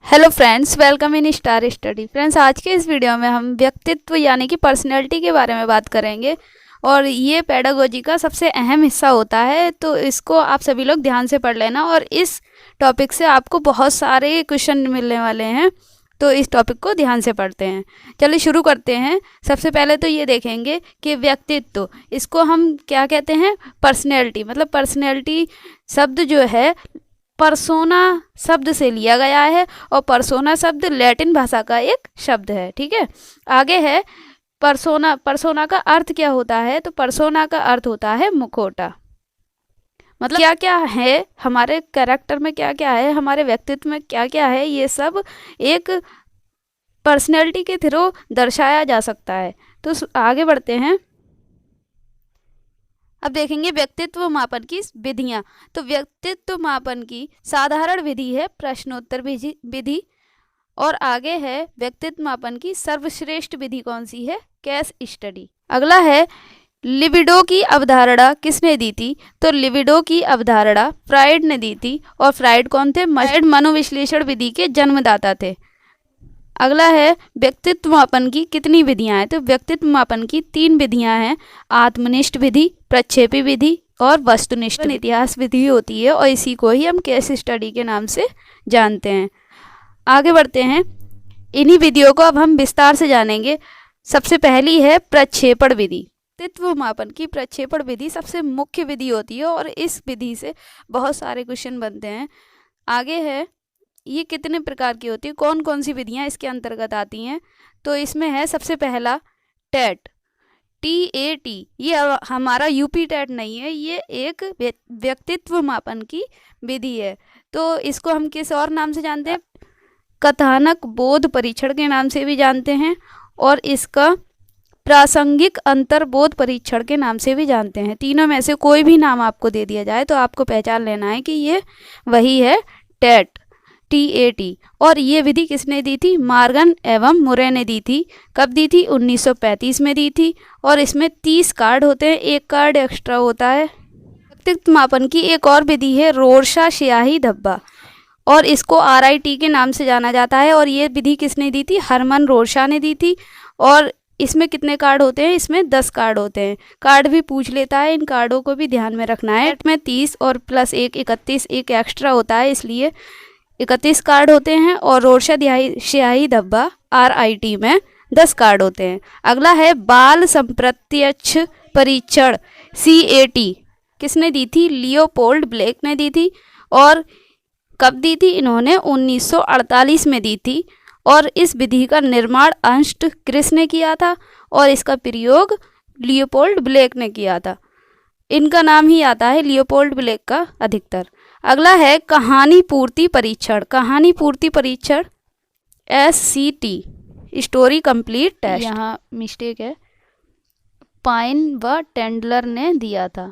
Hello friends, welcome in star study. Friends, आज के इस वीडियो में हम व्यक्तित्व यानी कि पर्सनैलिटी के बारे में बात करेंगे और ये पेडागोजी का सबसे अहम हिस्सा होता है, तो इसको आप सभी लोग ध्यान से पढ़ लेना। और इस टॉपिक से आपको बहुत सारे क्वेश्चन मिलने वाले हैं, तो इस टॉपिक को ध्यान से पढ़ते हैं। चलिए शुरू करते हैं। सबसे पहले तो ये देखेंगे कि व्यक्तित्व, इसको हम क्या कहते हैं? पर्सनैलिटी। मतलब पर्सनैलिटी शब्द जो है पर्सोना शब्द से लिया गया है और पर्सोना शब्द लैटिन भाषा का एक शब्द है। ठीक है, आगे है पर्सोना। पर्सोना का अर्थ क्या होता है? तो पर्सोना का अर्थ होता है मुखौटा। मतलब क्या क्या है हमारे कैरेक्टर में, क्या क्या है हमारे व्यक्तित्व में, क्या क्या है, ये सब एक पर्सनैलिटी के थ्रू दर्शाया जा सकता है। तो आगे बढ़ते हैं। अब देखेंगे व्यक्तित्व मापन की विधियां। तो व्यक्तित्व मापन की साधारण विधि है प्रश्नोत्तर विधि, और आगे है व्यक्तित्व मापन की सर्वश्रेष्ठ विधि कौन सी है? Case study. अगला है लिबिडो की अवधारणा किसने दी थी? तो लिबिडो की अवधारणा फ्राइड ने दी थी, और फ्राइड कौन थे? फ्राइड मनोविश्लेषण विधि के जन्मदाता थे। अगला है व्यक्तित्व मापन की कितनी विधियां हैं? तो व्यक्तित्व मापन की 3 विधियां हैं। आत्मनिष्ठ विधि, प्रक्षेपी विधि और वस्तुनिष्ठ इतिहास विधि होती है, और इसी को ही हम केस स्टडी के नाम से जानते हैं। आगे बढ़ते हैं। इन्हीं विधियों को अब हम विस्तार से जानेंगे। सबसे पहली है प्रक्षेपण विधि। व्यक्तित्व मापन की प्रक्षेपण विधि सबसे मुख्य विधि होती है, और इस विधि से बहुत सारे क्वेश्चन बनते हैं। आगे है ये कितने प्रकार की होती है, कौन कौन सी विधियां इसके अंतर्गत आती हैं? तो इसमें है सबसे पहला टेट, TAT। ये हमारा यूपी टेट नहीं है, ये एक व्यक्तित्व मापन की विधि है। तो इसको हम किस और नाम से जानते हैं? कथानक बोध परीक्षण के नाम से भी जानते हैं, और इसका प्रासंगिक अंतर्बोध परीक्षण के नाम से भी जानते हैं। तीनों में से कोई भी नाम आपको दे दिया जाए तो आपको पहचान लेना है कि ये वही है, टेट, TAT। और ये विधि किसने दी थी? मॉर्गन एवं मुरे ने दी थी। कब दी थी? 1935 में दी थी। और इसमें 30 कार्ड होते हैं, एक कार्ड एक्स्ट्रा होता है। व्यक्तित्व मापन की एक और विधि है रोरशा स्याही धब्बा, और इसको RIT के नाम से जाना जाता है। और ये विधि किसने दी थी? हरमन रोरशा ने दी थी। और इसमें कितने कार्ड होते हैं? इसमें 10 कार्ड होते हैं। कार्ड भी पूछ लेता है, इन कार्डों को भी ध्यान में रखना है। में 30 और प्लस 1 31, एक एक्स्ट्रा होता है, इसलिए 31 कार्ड होते हैं। और रोरशा स्याही धब्बा RIT में 10 कार्ड होते हैं। अगला है बाल संप्रत्यक्ष परीक्षण, CAT। किसने दी थी? लियोपोल्ड ब्लेक ने दी थी। और कब दी थी? इन्होंने 1948 में दी थी। और इस विधि का निर्माण अर्नस्ट क्रिस ने किया था, और इसका प्रयोग लियोपोल्ड ब्लेक ने किया था। इनका नाम ही आता है लियोपोल्ड ब्लेक का अधिकतर। अगला है कहानी पूर्ति परीक्षण। कहानी पूर्ति परीक्षण SCT, स्टोरी कंप्लीट टेस्ट। यहाँ मिस्टेक है, पाइन व टेंडलर ने दिया था।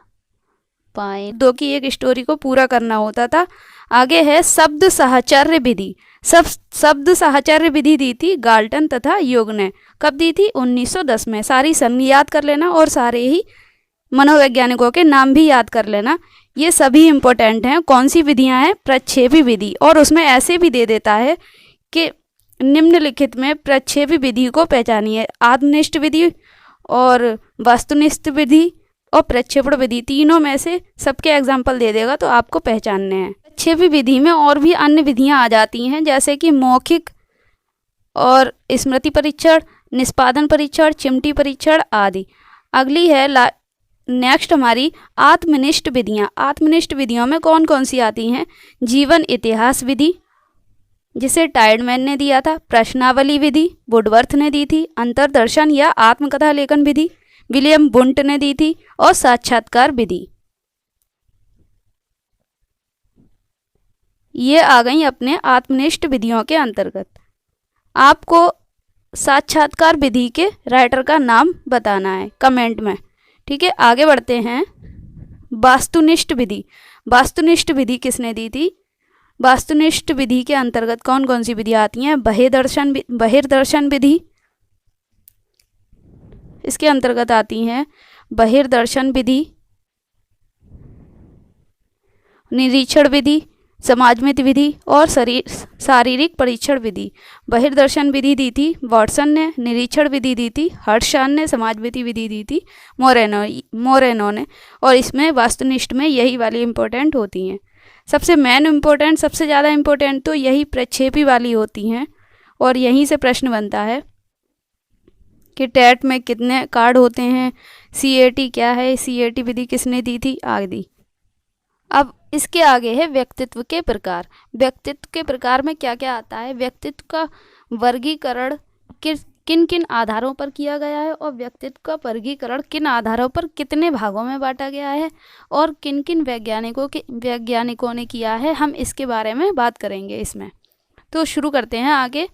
पाइन दो की एक स्टोरी को पूरा करना होता था। आगे है शब्द साहचर्य विधि। शब्द साहचर्य विधि दी थी गाल्टन तथा योग ने। कब दी थी? 1910 में। सारी सन याद कर लेना, और सारे ही मनोवैज्ञानिकों के नाम भी याद कर लेना, ये सभी इंपॉर्टेंट हैं। कौन सी विधियां हैं? प्रक्षेपी विधि। और उसमें ऐसे भी दे देता है कि निम्नलिखित में प्रक्षेपी विधि को पहचानिए। आत्मनिष्ठ विधि और वस्तुनिष्ठ विधि और प्रक्षेपण विधि, तीनों में से सबके एग्जाम्पल दे देगा, तो आपको पहचानने हैं। प्रक्षेपी विधि में और भी अन्य विधियां आ जाती हैं, जैसे कि मौखिक और स्मृति परीक्षण, निष्पादन परीक्षण, चिमटी परीक्षण आदि। अगली है नेक्स्ट हमारी आत्मनिष्ठ विधियां। आत्मनिष्ठ विधियों में कौन कौन सी आती हैं? जीवन इतिहास विधि, जिसे टाइडमैन ने दिया था। प्रश्नावली विधि वुडवर्थ ने दी थी। अंतर्दर्शन या आत्मकथा लेखन विधि विलियम बुंट ने दी थी। और साक्षात्कार विधि, ये आ गई अपने आत्मनिष्ठ विधियों के अंतर्गत। आपको साक्षात्कार विधि के राइटर का नाम बताना है कमेंट में। ठीक है, आगे बढ़ते हैं। वास्तुनिष्ठ विधि। वास्तुनिष्ठ विधि किसने दी थी? वास्तुनिष्ठ विधि के अंतर्गत कौन कौन सी विधियां आती हैं? बहिर्दर्शन विधि, इसके अंतर्गत आती हैं बहिर्दर्शन विधि, निरीक्षण विधि, समाजमिति विधि और शारीरिक परीक्षण विधि। बहिर्दर्शन विधि दी थी वॉटसन ने, निरीक्षण विधि दी थी हर्षान ने, समाजमिति विधि दी थी मोरेनो ने। और इसमें वस्तुनिष्ठ में यही वाली इंपॉर्टेंट होती हैं। सबसे मेन इम्पोर्टेंट, सबसे ज़्यादा इम्पोर्टेंट तो यही प्रक्षेपी वाली होती हैं। और यहीं से प्रश्न बनता है कि टेट में कितने कार्ड होते हैं, CAT क्या है, CAT विधि किसने दी थी, आदि। अब इसके आगे है व्यक्तित्व के प्रकार। व्यक्तित्व के प्रकार में क्या क्या आता है, व्यक्तित्व का वर्गीकरण किन किन आधारों पर किया गया है और व्यक्तित्व का वर्गीकरण किन आधारों पर कितने भागों में बांटा गया है और किन किन वैज्ञानिकों ने किया है, हम इसके बारे में बात करेंगे इसमें। तो शुरू करते हैं आगे।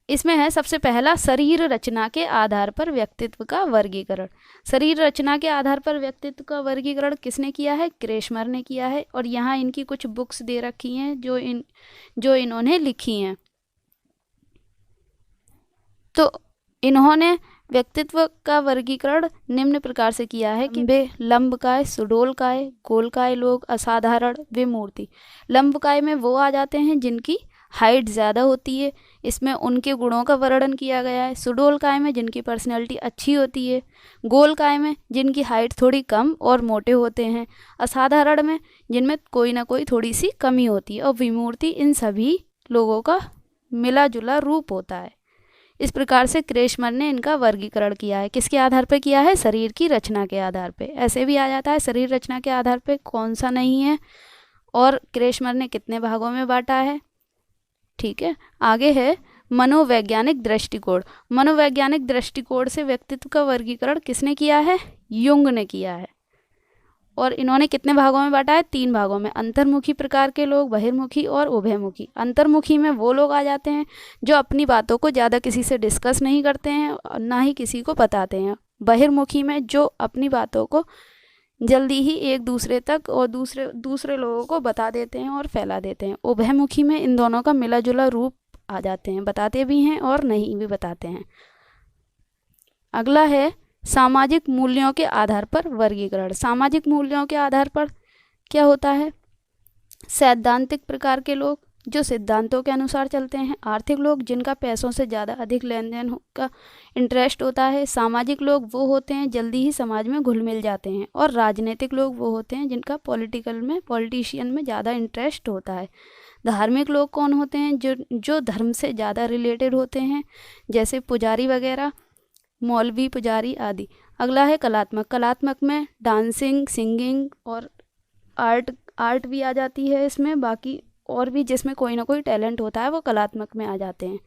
इसमें है सबसे पहला शरीर रचना के आधार पर व्यक्तित्व का वर्गीकरण। शरीर रचना के आधार पर व्यक्तित्व का वर्गीकरण किसने किया है, क्रेशमर ने किया है। और यहाँ इनकी कुछ बुक्स दे रखी हैं जो इन्होंने लिखी हैं। तो इन्होंने व्यक्तित्व का वर्गीकरण निम्न प्रकार से किया है कि वे लंबकाय, सुडोलकाय, गोलकाय लोग, असाधारण, वे मूर्ति। लंबकाय में वो आ जाते हैं जिनकी हाइट ज़्यादा होती है, इसमें उनके गुणों का वर्णन किया गया है। सुडोलकाय में जिनकी पर्सनैलिटी अच्छी होती है। गोलकाय में जिनकी हाइट थोड़ी कम और मोटे होते हैं। असाधारण में जिनमें कोई ना कोई थोड़ी सी कमी होती है। और विमूर्ति इन सभी लोगों का मिला जुला रूप होता है। इस प्रकार से क्रेशमर ने इनका वर्गीकरण किया है। किसके आधार पर किया है, शरीर की रचना के आधार पे। ऐसे भी आ जाता है शरीर रचना के आधार पे कौन सा नहीं है और क्रेशमर ने कितने भागों में बांटा है। ठीक है, आगे है मनोवैज्ञानिक दृष्टिकोण। मनोवैज्ञानिक दृष्टिकोण से व्यक्तित्व का वर्गीकरण किसने किया है, युंग ने किया है। और इन्होंने कितने भागों में बांटा है, 3 भागों में। अंतर्मुखी प्रकार के लोग, बहिर्मुखी और उभयमुखी। अंतर्मुखी में वो लोग आ जाते हैं जो अपनी बातों को ज़्यादा किसी से डिस्कस नहीं करते हैं और ना ही किसी को बताते हैं। बहिर्मुखी में जो अपनी बातों को जल्दी ही एक दूसरे तक और दूसरे लोगों को बता देते हैं और फैला देते हैं। उभयमुखी में इन दोनों का मिला जुला रूप आ जाते हैं, बताते भी हैं और नहीं भी बताते हैं। अगला है सामाजिक मूल्यों के आधार पर वर्गीकरण। सामाजिक मूल्यों के आधार पर क्या होता है, सैद्धांतिक प्रकार के लोग जो सिद्धांतों के अनुसार चलते हैं। आर्थिक लोग जिनका पैसों से ज़्यादा अधिक लेन देन का इंटरेस्ट होता है। सामाजिक लोग वो होते हैं जल्दी ही समाज में घुल मिल जाते हैं। और राजनीतिक लोग वो होते हैं जिनका पॉलिटिशियन में ज़्यादा इंटरेस्ट होता है। धार्मिक लोग कौन होते हैं, जो धर्म से ज़्यादा रिलेटेड होते हैं, जैसे पुजारी वगैरह, मौलवी, पुजारी आदि। अगला है कलात्मक। कलात्मक में डांसिंग, सिंगिंग और आर्ट भी आ जाती है इसमें। बाकी और भी जिसमें कोई ना कोई टैलेंट होता है वो कलात्मक में आ जाते हैं।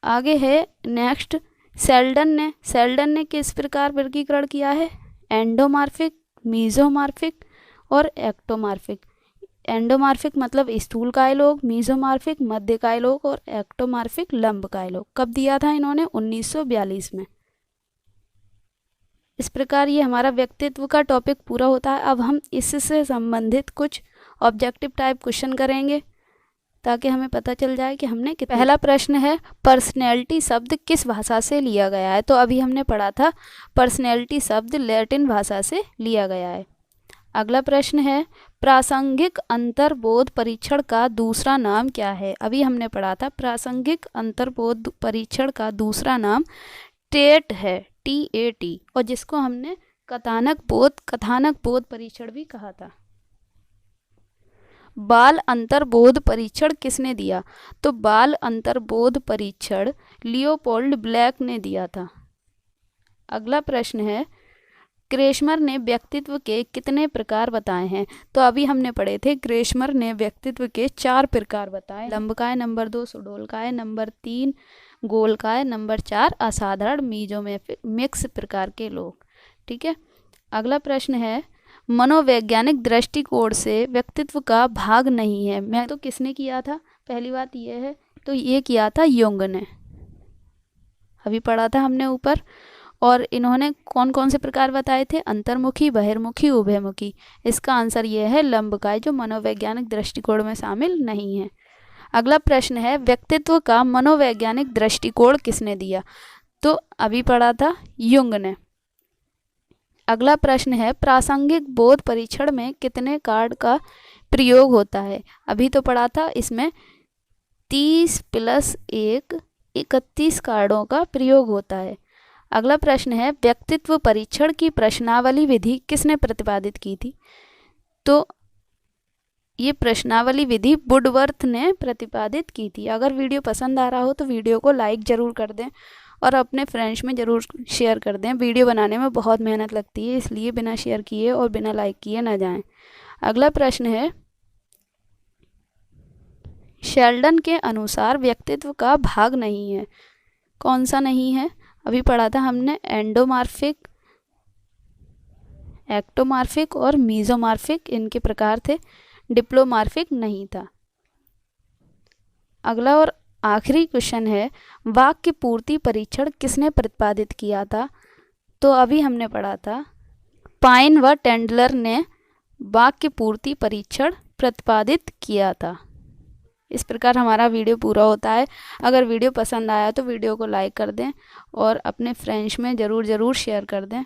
आगे है नेक्स्ट सेल्डन ने किस प्रकार वर्गीकरण किया है, एंडोमार्फिक, मीजोमार्फिक और एक्टोमार्फिक। एंडोमार्फिक मतलब स्थूलकाय लोग, मीजोमार्फिक मध्यकाय लोग और एक्टोमार्फिक लंबकाय लोग। कब दिया था इन्होंने, 1942 में। इस प्रकार ये हमारा व्यक्तित्व का टॉपिक पूरा होता है। अब हम इससे संबंधित कुछ ऑब्जेक्टिव टाइप क्वेश्चन करेंगे ताकि हमें पता चल जाए कि हमने कितना। पहला प्रश्न है पर्सनैलिटी शब्द किस भाषा से लिया गया है। तो अभी हमने पढ़ा था पर्सनैलिटी शब्द लैटिन भाषा से लिया गया है। अगला प्रश्न है प्रासंगिक अंतर्बोध परीक्षण का दूसरा नाम क्या है। अभी हमने पढ़ा था प्रासंगिक अंतर्बोध परीक्षण का दूसरा नाम टेट है, TAT, और जिसको हमने कथानक बोध परीक्षण भी कहा था। बाल अंतर्बोध परीक्षण किसने दिया, तो बाल अंतर्बोध परीक्षण लियोपोल्ड ब्लैक ने दिया था। अगला प्रश्न है क्रेशमर ने व्यक्तित्व के कितने प्रकार बताए हैं। तो अभी हमने पढ़े थे क्रेशमर ने व्यक्तित्व के 4 प्रकार बताए। लंबकाय, नंबर 2 सुडोलकाय, नंबर 3 गोलकाय, नंबर 4 असाधारण मिक्स प्रकार के लोग। ठीक है, अगला प्रश्न है मनोवैज्ञानिक दृष्टिकोण से व्यक्तित्व का भाग नहीं है। मैं तो किसने किया था, पहली बात ये है, तो ये किया था युंग ने, अभी पढ़ा था हमने ऊपर। और इन्होंने कौन कौन से प्रकार बताए थे, अंतर्मुखी, बहिर्मुखी, उभयमुखी। इसका आंसर ये है लंबकाय, जो मनोवैज्ञानिक दृष्टिकोण में शामिल नहीं है। अगला प्रश्न है व्यक्तित्व का मनोवैज्ञानिक दृष्टिकोण किसने दिया, तो अभी पढ़ा था युंग ने। अगला प्रश्न है, प्रासंगिक बोध परीक्षण में कितने कार्ड का प्रयोग होता है? अभी तो पढ़ा था, इसमें 30 + 1 31 कार्डों का प्रयोग होता है। अगला प्रश्न है, व्यक्तित्व परीक्षण की प्रश्नावली विधि किसने प्रतिपादित की थी? तो ये प्रश्नावली विधि वुडवर्थ ने प्रतिपादित की थी। अगर वीडियो पसंद आ रहा हो तो वीडियो को लाइक ज़रूर कर दें और अपने फ्रेंड्स में ज़रूर शेयर कर दें। वीडियो बनाने में बहुत मेहनत लगती है, इसलिए बिना शेयर किए और बिना लाइक किए ना जाएं। अगला प्रश्न है, शेल्डन के अनुसार व्यक्तित्व का भाग नहीं है। कौन सा नहीं है? अभी पढ़ा था हमने, एंडोमॉर्फिक, एक्टोमॉर्फिक और मीजोमॉर्फिक इनके प्रकार थे, डिप्लोमॉर्फिक नहीं था। अगला और आखिरी क्वेश्चन है, वाक्य पूर्ति परीक्षण किसने प्रतिपादित किया था? तो अभी हमने पढ़ा था, पाइन व टेंडलर ने वाक्य पूर्ति परीक्षण प्रतिपादित किया था। इस प्रकार हमारा वीडियो पूरा होता है। अगर वीडियो पसंद आया तो वीडियो को लाइक कर दें और अपने फ्रेंड्स में ज़रूर शेयर कर दें।